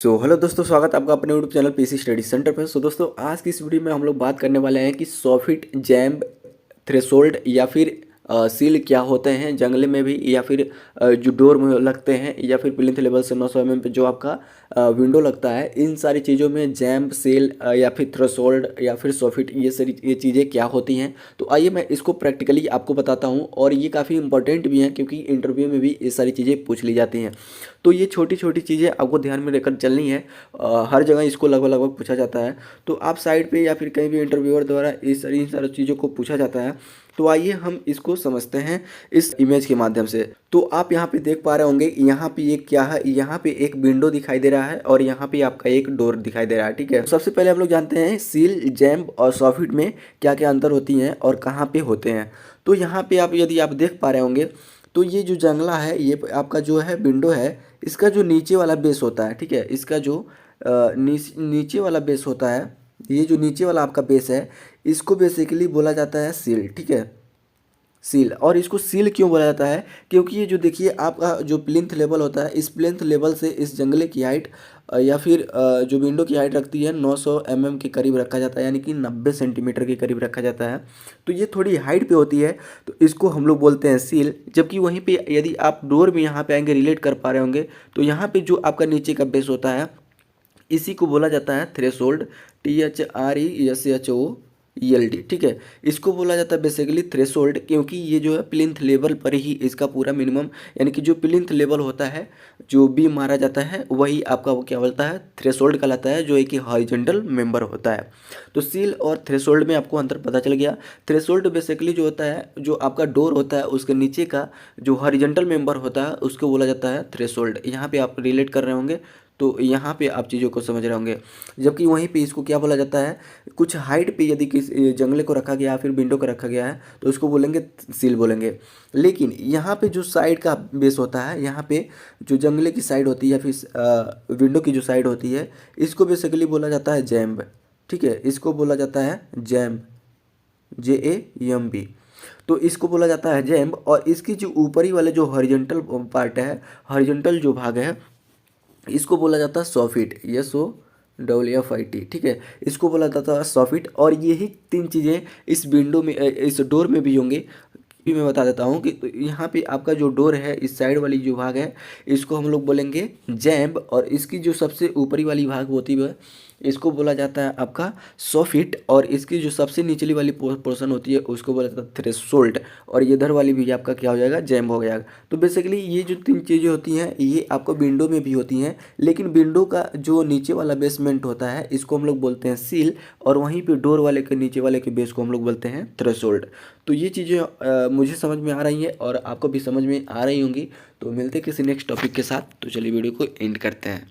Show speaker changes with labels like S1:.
S1: Hello दोस्तों, स्वागत है आपका अपने YouTube channel PC study centre पे। दोस्तों, आज की इस वीडियो में हम लोग बात करने वाले हैं कि सॉफिट जैम्प थ्रेशोल्ड या फिर सील क्या होते हैं जंगले में भी, या फिर जो डोर में लगते हैं, या फिर प्लिंथ लेवल से 900 mm पे जो आपका विंडो लगता है। इन सारी चीज़ों में जैम्प, सील या फिर थ्रेशोल्ड या फिर सॉफिट, ये चीज़ें क्या होती हैं। तो आइए मैं इसको प्रैक्टिकली आपको बताता हूँ, और ये काफ़ी इंपॉर्टेंट भी हैं क्योंकि इंटरव्यू में भी ये सारी चीज़ें पूछ ली जाती हैं। तो ये छोटी छोटी चीज़ें आपको ध्यान में रखकर चलनी है। हर जगह इसको लगभग लगभग पूछा जाता है। तो आप साइड पे या फिर कहीं भी इंटरव्यूअर द्वारा इन सारी चीज़ों को पूछा जाता है। तो आइए हम इसको समझते हैं इस इमेज के माध्यम से। तो आप यहाँ पे देख पा रहे होंगे, यहाँ पे ये क्या है, यहाँ पे एक विंडो दिखाई दे रहा है और यहाँ पे आपका एक डोर दिखाई दे रहा है। ठीक है, सबसे पहले हम लोग जानते हैं सील, जैम्प और सॉफिट में क्या क्या अंतर होती हैं और कहाँ पे होते हैं। तो यहाँ पे आप यदि आप देख पा रहे होंगे, तो ये जो जंगला है, ये आपका जो है विंडो है, इसका जो नीचे वाला बेस होता है, ठीक है, इसका जो नीचे वाला बेस होता है, ये जो नीचे वाला आपका बेस है, इसको बेसिकली बोला जाता है सील। ठीक है, सील। और इसको सील क्यों बोला जाता है? क्योंकि ये जो देखिए आपका जो प्लिंथ लेवल होता है, इस प्लिंथ लेवल से इस जंगले की हाइट या फिर जो विंडो की हाइट रखती है 900 mm के करीब रखा जाता है, यानी कि 90 सेंटीमीटर के करीब रखा जाता है। तो ये थोड़ी हाइट पे होती है, तो इसको हम लोग बोलते हैं सील। जबकि वहीं पे यदि आप डोर में यहाँ पे आएंगे, रिलेट कर पा रहे होंगे, तो यहाँ पे जो आपका नीचे का बेस होता है, इसी को बोला जाता है थ्रेशोल्ड। THRESHOLD। ठीक है, इसको बोला जाता है बेसिकली थ्रेशोल्ड, क्योंकि ये जो है प्लिंथ लेवल पर ही इसका पूरा मिनिमम, यानी कि जो प्लिंथ लेवल होता है, जो बीम मारा जाता है, वही आपका वो क्या बोलता है, थ्रेशोल्ड कहलाता है, जो एक हॉरिजॉन्टल मेंबर होता है। तो सील और थ्रेशोल्ड में आपको अंतर पता चल गया। थ्रेशोल्ड बेसिकली जो होता है, जो आपका डोर होता है, उसके नीचे का जो हॉरिजॉन्टल मेंबर होता है, उसको बोला जाता है थ्रेशोल्ड। यहाँ पे आप रिलेट कर रहे होंगे, तो यहाँ पे आप चीज़ों को समझ रहे होंगे। जबकि वहीं पे इसको क्या बोला जाता है, कुछ हाइट पे यदि किस जंगले को रखा गया है, फिर विंडो को रखा गया है, तो उसको बोलेंगे सील बोलेंगे। लेकिन यहाँ पे जो साइड का बेस होता है, यहाँ पे जो जंगले की साइड होती है या फिर विंडो की जो साइड होती है, इसको बेसिकली बोला जाता है जैम्ब। ठीक है, इसको बोला जाता है जैम्ब, JAMB। तो इसको बोला जाता है जैम्ब। और इसकी जो ऊपरी वाले जो हॉरिजॉन्टल पार्ट है, हॉरिजॉन्टल जो भाग है, इसको बोला जाता है सॉफिट, SOFFIT। ठीक है, इसको बोला जाता है सॉफिट। और यही तीन चीज़ें इस विंडो में इस डोर में भी होंगे। भी मैं बता देता हूँ कि तो यहाँ पे आपका जो डोर है, इस साइड वाली जो भाग है, इसको हम लोग बोलेंगे जैम्ब। और इसकी जो सबसे ऊपरी वाली भाग होती है, इसको बोला जाता है आपका सॉफिट। और इसकी जो सबसे निचली वाली पोर्शन होती है, उसको बोला जाता है थ्रेशोल्ड। और ये इधर वाली भी आपका क्या हो जाएगा, जैम्ब हो जाएगा। तो बेसिकली ये जो तीन चीज़ें होती हैं, ये आपको विंडो में भी होती हैं। लेकिन विंडो का जो नीचे वाला बेसमेंट होता है, इसको हम लोग बोलते हैं सील। और वहीं पे डोर वाले के नीचे वाले के बेस को हम लोग बोलते हैं थ्रेशोल्ड। तो ये चीज़ें मुझे समझ में आ रही हैं और आपको भी समझ में आ रही होंगी। तो मिलते हैं किसी नेक्स्ट टॉपिक के साथ। तो चलिए वीडियो को एंड करते हैं।